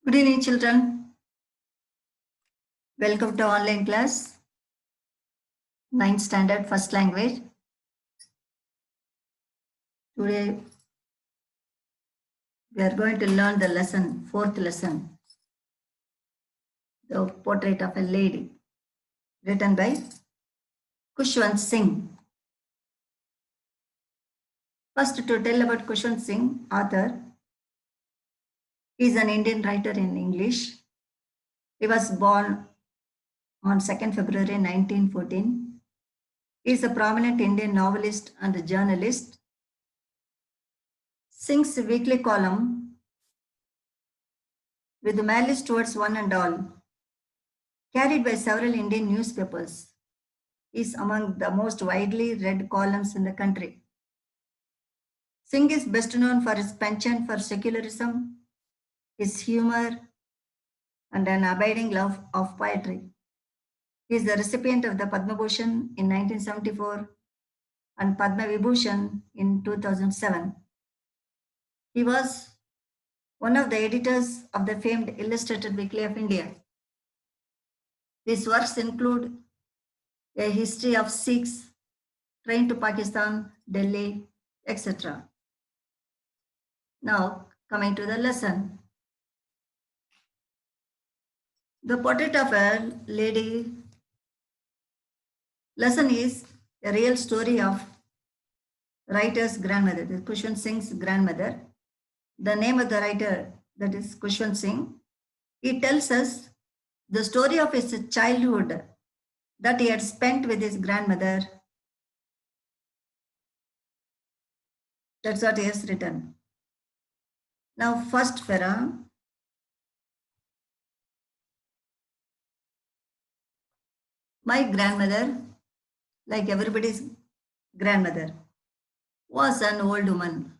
Good evening, children. Welcome to online class, 9th standard, first language. Today, we are going to learn the lesson, fourth lesson, the portrait of a lady, written by Khushwant Singh. First, to tell about Khushwant Singh, author. He is an Indian writer in English. He was born on 2nd February 1914. He is a prominent Indian novelist and journalist. Singh's weekly column, with malice towards one and all, carried by several Indian newspapers, is among the most widely read columns in the country. Singh is best known for his penchant for secularism, his humor, and an abiding love of poetry. He is the recipient of the Padma Bhushan in 1974 and Padma Vibhushan in 2007. He was one of the editors of the famed Illustrated Weekly of India. His works include A History of Sikhs, Train to Pakistan, Delhi, etc. Now, coming to the lesson. The portrait of a lady lesson is a real story of writer's grandmother, Khushwant Singh's grandmother. The name of the writer, that is Khushwant Singh, he tells us the story of his childhood that he had spent with his grandmother. That's what he has written. Now, first para. My grandmother, like everybody's grandmother, was an old woman.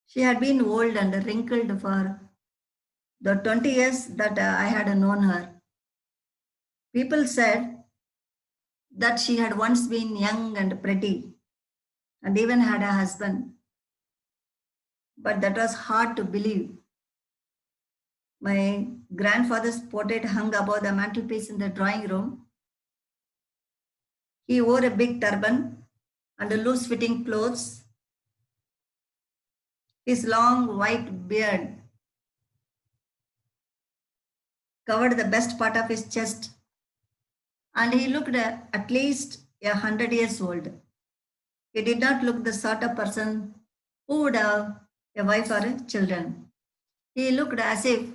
She had been old and wrinkled for the 20 years that I had known her. People said that she had once been young and pretty and even had a husband. But that was hard to believe. My grandfather's portrait hung above the mantelpiece in the drawing room. He wore a big turban and loose-fitting clothes. His long white beard covered the best part of his chest, and he looked at least 100 years old. He did not look the sort of person who would have a wife or children. He looked as if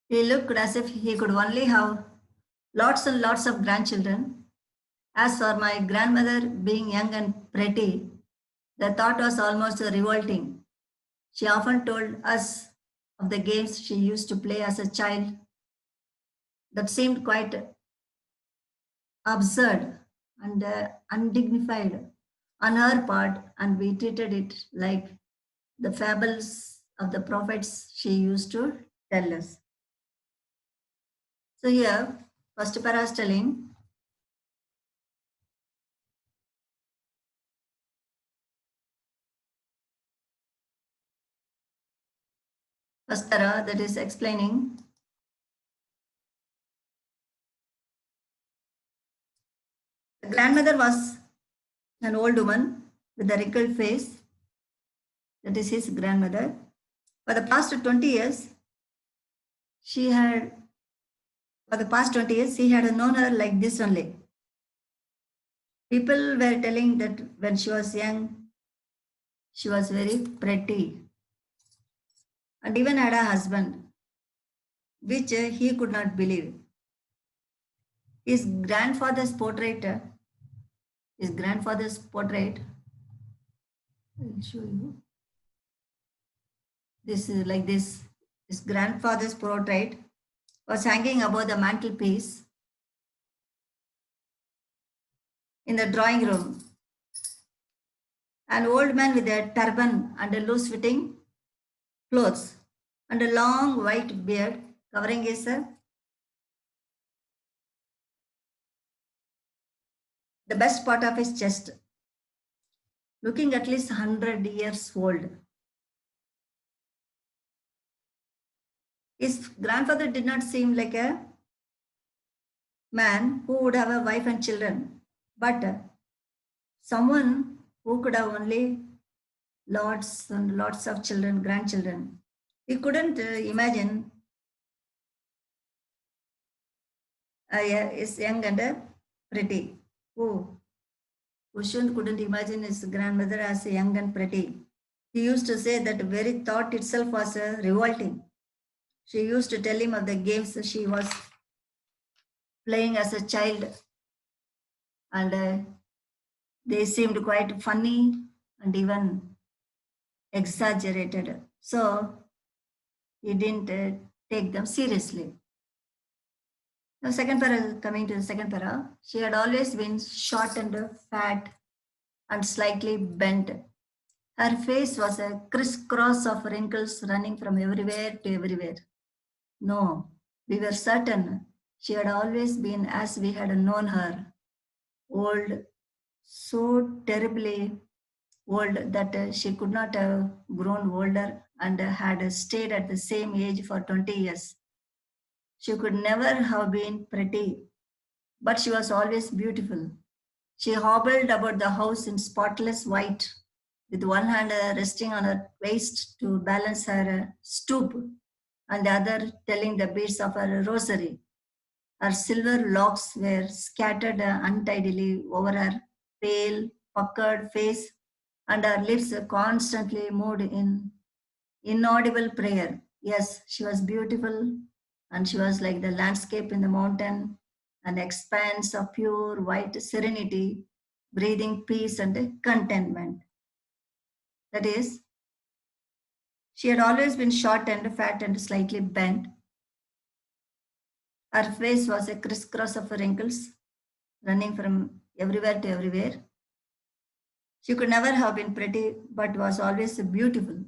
he could only have lots and lots of grandchildren. As for my grandmother being young and pretty, the thought was almost revolting. She often told us of the games she used to play as a child that seemed quite absurd and undignified on her part, and we treated it like the fables of the prophets she used to tell us. So here, first para is telling, first para that is explaining the grandmother was an old woman with a wrinkled face. That is his grandmother. For the past 20 years, he had known her like this only. People were telling that when she was young, she was very pretty and even had a husband, which he could not believe. His grandfather's portrait, I'll show you. This is like this. His grandfather's portrait was hanging above the mantelpiece in the drawing room. An old man with a turban and a loose-fitting clothes and a long white beard covering his the best part of his chest. looking at least 100 years old. His grandfather did not seem like a man who would have a wife and children, but someone who could have only lots and lots of children, grandchildren. He couldn't imagine is young and pretty. Oh, Kushant couldn't imagine his grandmother as young and pretty. He used to say that very thought itself was revolting. She used to tell him of the games she was playing as a child, and they seemed quite funny and even exaggerated. So he didn't take them seriously. Now, second para, coming to the second para, she had always been short and fat and slightly bent. Her face was a crisscross of wrinkles running from everywhere to everywhere. No, we were certain she had always been as we had known her, old, so terribly old that she could not have grown older and had stayed at the same age for 20 years. She could never have been pretty, but she was always beautiful. She hobbled about the house in spotless white, with one hand resting on her waist to balance her stoop, and the other telling the beads of her rosary. Her silver locks were scattered untidily over her pale, puckered face, and her lips constantly moved in inaudible prayer. Yes, she was beautiful, and she was like the landscape in the mountain, an expanse of pure white serenity, breathing peace and contentment. That is, she had always been short and fat and slightly bent. Her face was a crisscross of wrinkles running from everywhere to everywhere. She could never have been pretty, but was always beautiful.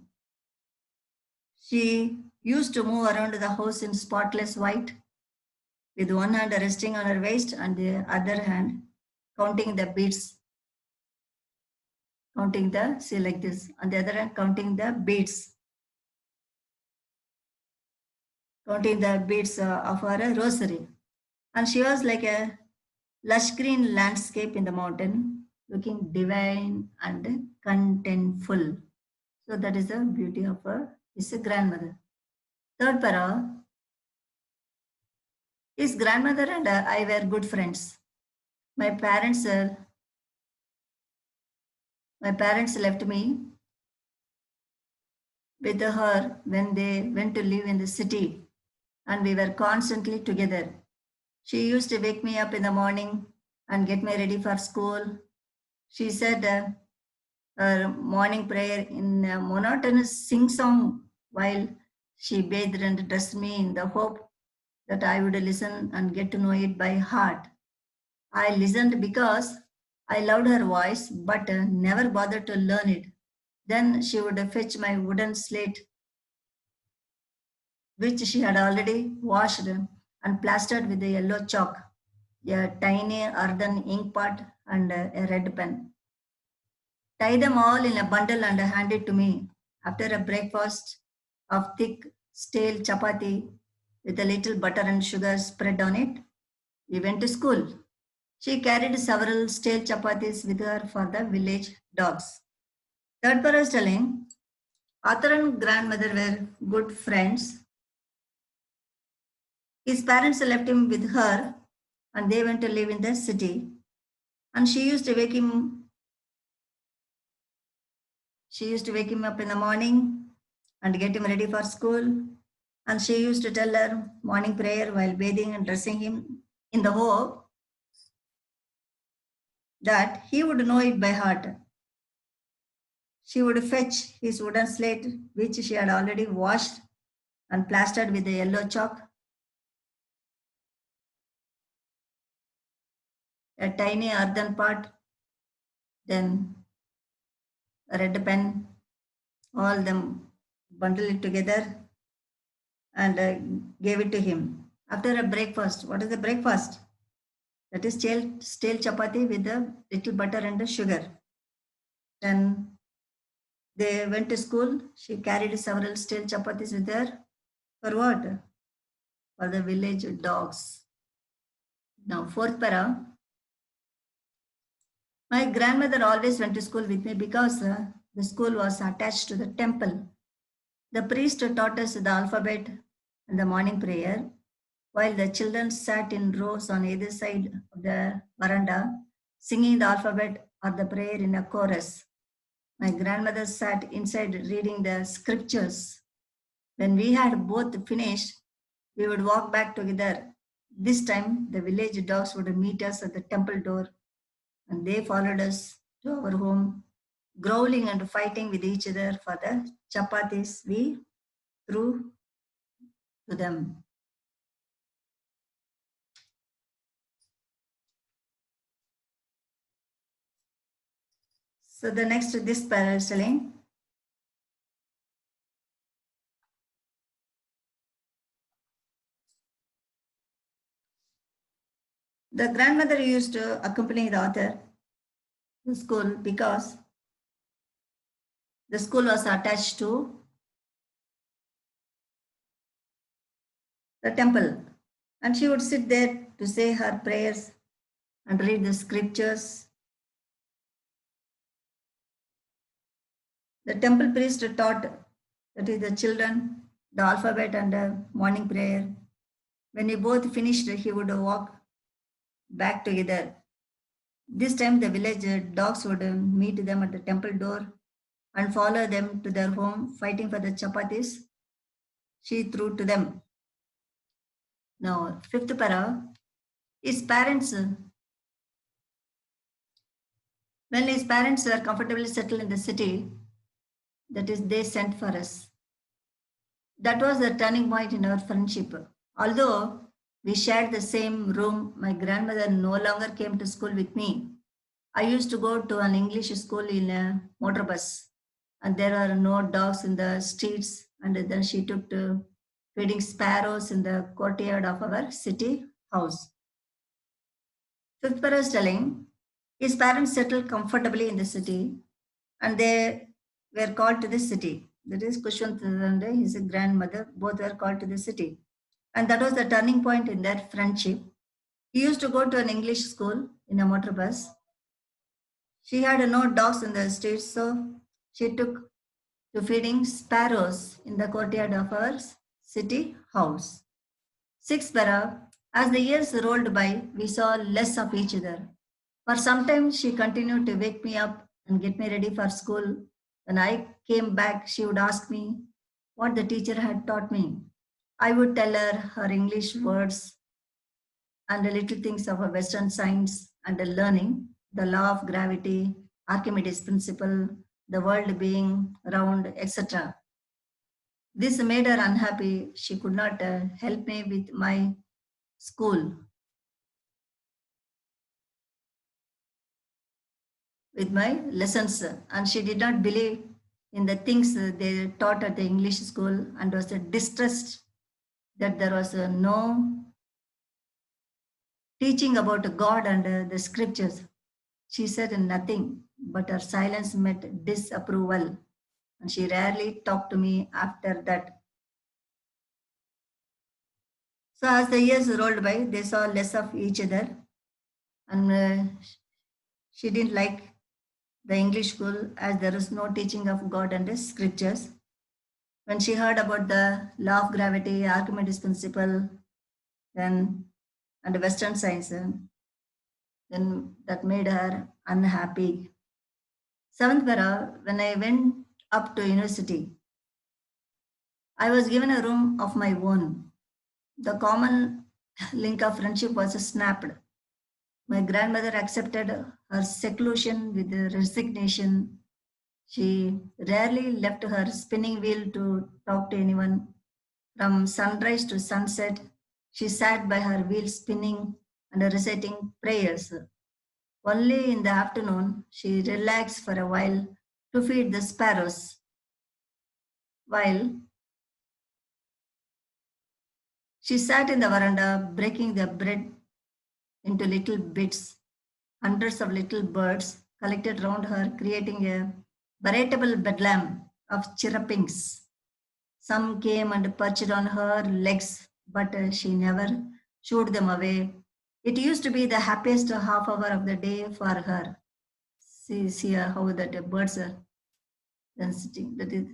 She used to move around the house in spotless white, with one hand resting on her waist and the other hand counting the beads, counting the, see like this, on the other hand counting the beads, counting the beads of her rosary. And she was like a lush green landscape in the mountain, looking divine and contentful. So that is the beauty of her, his grandmother. Third para, his grandmother and I were good friends. My parents, uh, my parents left me with her when they went to live in the city, and we were constantly together. She used to wake me up in the morning and get me ready for school. She said her morning prayer in a monotonous sing song while she bathed and dressed me in the hope that I would listen and get to know it by heart. I listened because I loved her voice but never bothered to learn it. Then she would fetch my wooden slate, which she had already washed and plastered with a yellow chalk, a tiny earthen ink pot, and a red pen. Tie them all in a bundle and hand it to me. After a breakfast of thick, stale chapati with a little butter and sugar spread on it, we went to school. She carried several stale chapatis with her for the village dogs. Third para is telling, Arthur and grandmother were good friends. His parents left him with her and they went to live in the city. And she used to wake him up in the morning and get him ready for school. And she used to tell her morning prayer while bathing and dressing him in the hope that he would know it by heart. She would fetch his wooden slate, which she had already washed and plastered with the yellow chalk, a tiny earthen pot, then a red pen, all them bundle it together and gave it to him. After a breakfast, what is the breakfast? That is stale chapati with a little butter and the sugar. Then they went to school. She carried several stale chapatis with her. For what? For the village dogs. Now, fourth para. My grandmother always went to school with me because the school was attached to the temple. The priest taught us the alphabet and the morning prayer, while the children sat in rows on either side of the veranda, singing the alphabet or the prayer in a chorus. My grandmother sat inside reading the scriptures. When we had both finished, we would walk back together. This time, the village dogs would meet us at the temple door, and they followed us to our home, growling and fighting with each other for the chapatis we threw to them. So the next, this para is telling, the grandmother used to accompany the author to school because the school was attached to the temple. And she would sit there to say her prayers and read the scriptures. The temple priest taught, that is, the children the alphabet and the morning prayer. When we both finished, he would walk back together. This time, the village dogs would meet them at the temple door and follow them to their home, fighting for the chapatis she threw to them. Now, fifth para, his parents, when his parents were comfortably settled in the city, that is, they sent for us. That was the turning point in our friendship. Although we shared the same room, my grandmother no longer came to school with me. I used to go to an English school in a motor bus, and there are no dogs in the streets. And then she took to feeding sparrows in the courtyard of our city house. Fifth para is telling, his parents settled comfortably in the city, and they were called to the city. That is, Kushwant and his grandmother both were called to the city. And that was the turning point in their friendship. He used to go to an English school in a motor bus. She had no dogs in the streets, so she took to feeding sparrows in the courtyard of our city house. Sixth para, as the years rolled by, we saw less of each other. For some time, she continued to wake me up and get me ready for school. When I came back, she would ask me what the teacher had taught me. I would tell her her English words and the little things of a Western science and the learning, the law of gravity, Archimedes principle, the world being round, etc. This made her unhappy. She could not help me with my school, with my lessons, and she did not believe in the things they taught at the English school and was distressed that there was no teaching about God and the scriptures. She said nothing, but her silence met disapproval, and she rarely talked to me after that. So, as the years rolled by, they saw less of each other, and she didn't like the English school as there is no teaching of God and the scriptures. When she heard about the law of gravity, Archimedes principle, then and Western science, then that made her unhappy. Seventh para, when I went up to university, I was given a room of my own. The common link of friendship was snapped. My grandmother accepted her seclusion with resignation. She rarely left her spinning wheel to talk to anyone. From sunrise to sunset, she sat by her wheel spinning and reciting prayers. Only in the afternoon, she relaxed for a while to feed the sparrows. While she sat in the veranda, breaking the bread into little bits, hundreds of little birds collected round her, creating a veritable bedlam of chirrupings. Some came and perched on her legs, but she never shooed them away. It used to be the happiest half hour of the day for her. See how that birds are then sitting. That is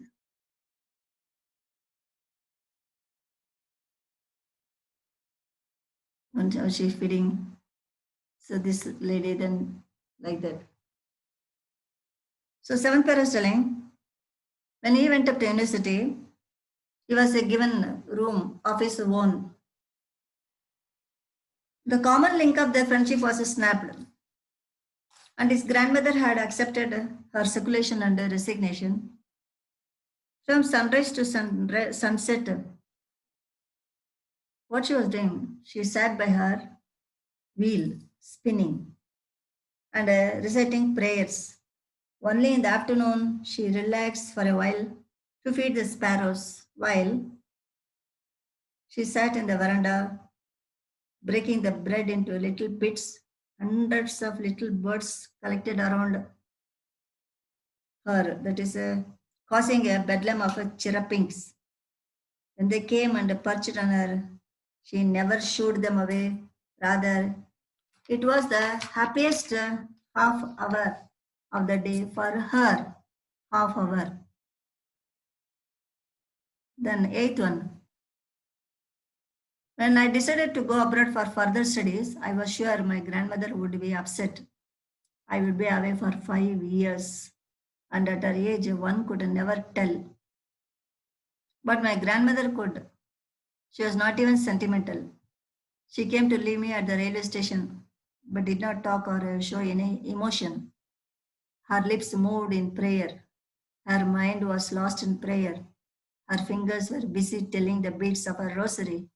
and how she's feeding. So this lady then like that. So seventh para is telling when he went up to university, he was a given room of his own. The common link of their friendship was snapped, and his grandmother had accepted her circulation and resignation. From sunrise to sunset, what she was doing, she sat by her wheel, spinning and reciting prayers. Only in the afternoon, she relaxed for a while to feed the sparrows, while she sat in the veranda, breaking the bread into little bits. Hundreds of little birds collected around her, that is, causing a bedlam of chirrupings. When they came and perched on her, she never shooed them away. Rather, it was the happiest half hour of the day for her. Half hour. Then, eighth one. When I decided to go abroad for further studies, I was sure my grandmother would be upset. I would be away for 5 years, and at her age, one could never tell. But my grandmother could. She was not even sentimental. She came to leave me at the railway station, but did not talk or show any emotion. Her lips moved in prayer. Her mind was lost in prayer. Her fingers were busy telling the beads of her rosary.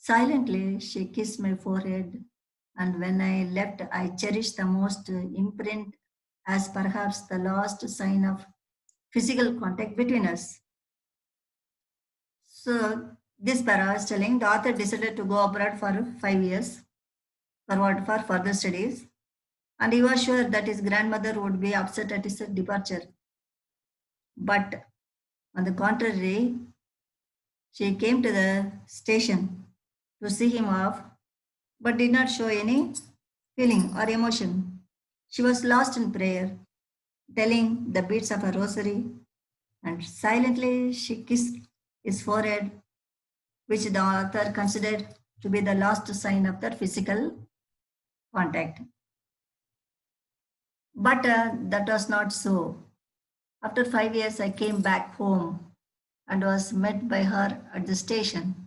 Silently, she kissed my forehead, and when I left, I cherished the most imprint as perhaps the last sign of physical contact between us. So, this para is telling the author decided to go abroad for 5 years for further studies, and he was sure that his grandmother would be upset at his departure. But on the contrary, she came to the station to see him off, but did not show any feeling or emotion. She was lost in prayer, telling the beads of her rosary, and silently she kissed his forehead, which the author considered to be the last sign of their physical contact. But that was not so. After 5 years, I came back home and was met by her at the station.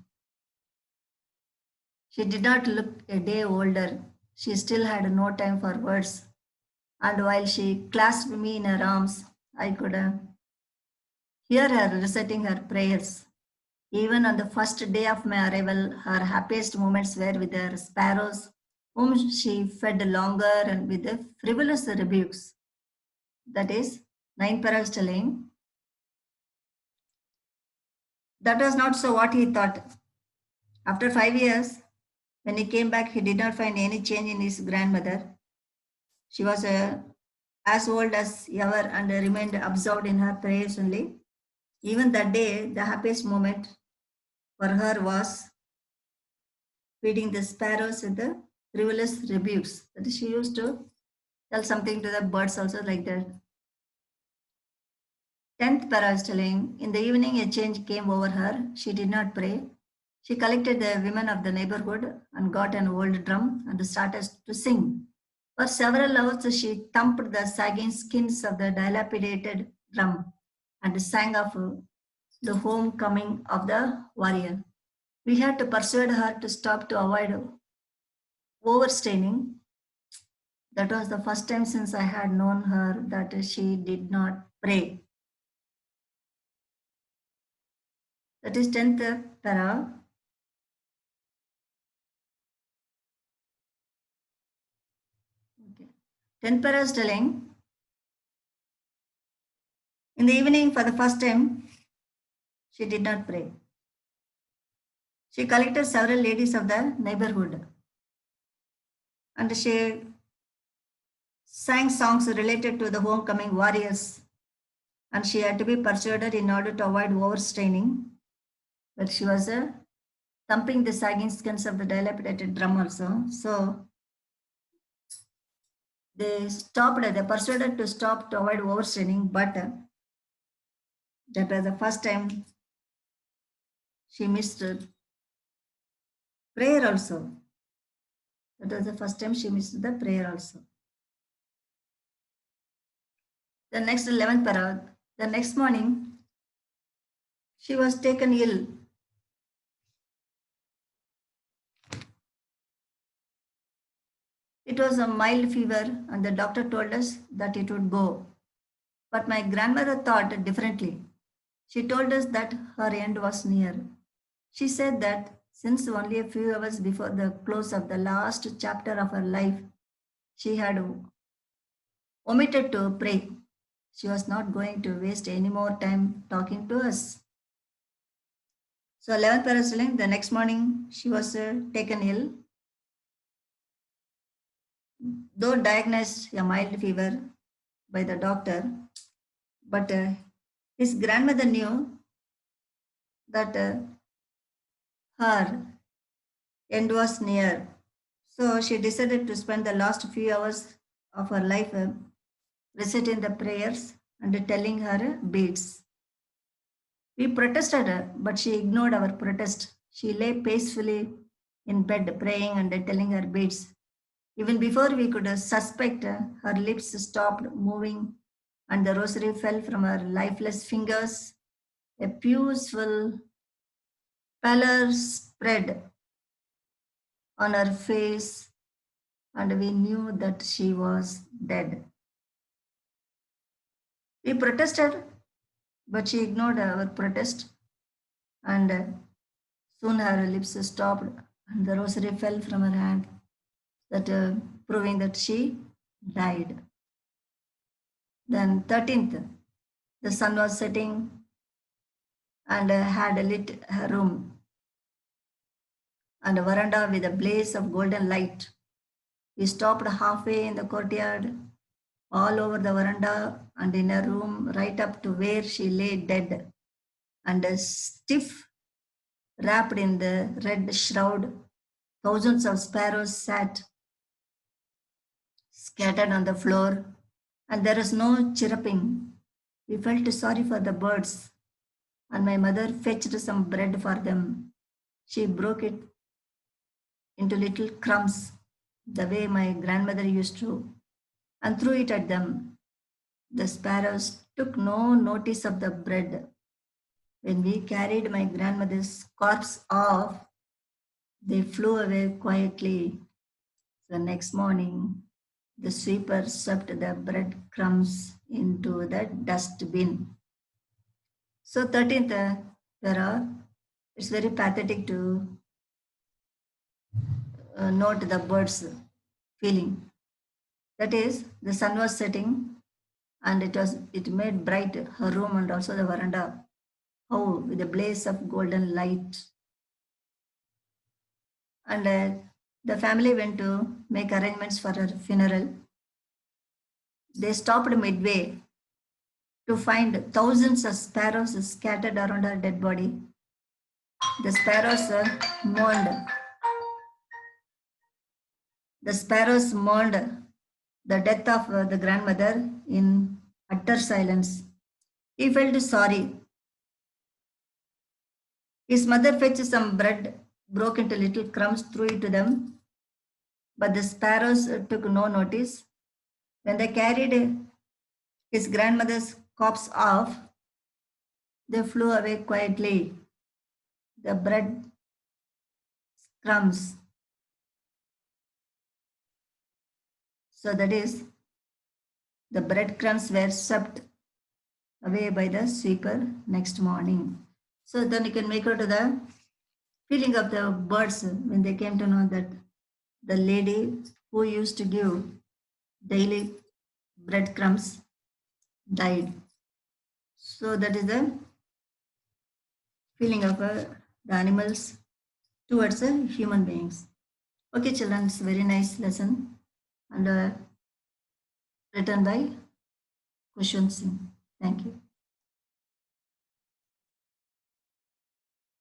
She did not look a day older. She still had no time for words. And while she clasped me in her arms, I could hear her reciting her prayers. Even on the first day of my arrival, her happiest moments were with her sparrows, whom she fed longer and with the frivolous rebukes. That is, nine paras telling. That was not so what he thought. After 5 years, when he came back, he did not find any change in his grandmother. She was as old as ever and remained absorbed in her prayers only. Even that day, the happiest moment for her was feeding the sparrows with the frivolous rebukes. That is, she used to tell something to the birds also like that. 10th para is telling, in the evening a change came over her. She did not pray. She collected the women of the neighborhood and got an old drum and started to sing. For several hours, she thumped the sagging skins of the dilapidated drum and sang of the homecoming of the warrior. We had to persuade her to stop to avoid overstraining. That was the first time since I had known her that she did not pray. That is 10th para. Okay. 10th para is telling, in the evening for the first time, she did not pray. She collected several ladies of the neighborhood and she sang songs related to the homecoming warriors, and she had to be persuaded in order to avoid overstraining. But she was thumping the sagging skins of the dilapidated drum also. So they persuaded to stop to avoid overstraining, but that was the first time she missed prayer also. That was the first time she missed the prayer also. The next 11th para, the next morning, she was taken ill. It was a mild fever, and the doctor told us that it would go. But my grandmother thought differently. She told us that her end was near. She said that since only a few hours before the close of the last chapter of her life, she had omitted to pray. She was not going to waste any more time talking to us. So 11th parasailing, the next morning she was taken ill. Though diagnosed a mild fever by the doctor, but his grandmother knew that her end was near. So she decided to spend the last few hours of her life reciting the prayers and telling her beads. We protested her, but she ignored our protest. She lay peacefully in bed praying and telling her beads. Even before we could suspect, her lips stopped moving and the rosary fell from her lifeless fingers. A peaceful pallor spread on her face, and we knew that she was dead. We protested, but she ignored our protest, and soon her lips stopped and the rosary fell from her hand, that proving that she died. Then 13th, the sun was setting and had lit her room and a veranda with a blaze of golden light. We stopped halfway in the courtyard, all over the veranda and in her room, right up to where she lay dead, and stiff, wrapped in the red shroud, thousands of sparrows sat scattered on the floor, and there was no chirruping. We felt sorry for the birds, and my mother fetched some bread for them. She broke it into little crumbs, the way my grandmother used to, and threw it at them. The sparrows took no notice of the bread. When we carried my grandmother's corpse off, they flew away quietly. The next morning, the sweeper swept the breadcrumbs into the dustbin. So 13th para, it's very pathetic to note the bird's feeling. That is, the sun was setting and it made bright her room and also the veranda. How with a blaze of golden light. And the family went to make arrangements for her funeral. They stopped midway to find thousands of sparrows scattered around her dead body. The sparrows mourned. The sparrows mourned the death of the grandmother in utter silence. He felt sorry. His mother fetched some bread, broke into little crumbs, threw it to them, but the sparrows took no notice. When they carried his grandmother's corpse off, they flew away quietly. The bread crumbs. So that is, the breadcrumbs were swept away by the sweeper next morning. So then you can make out the feeling of the birds when they came to know that the lady who used to give daily breadcrumbs died. So that is the feeling of the animals towards human beings. Okay, children, it's a very nice lesson. And written by Kushwant Singh. Thank you.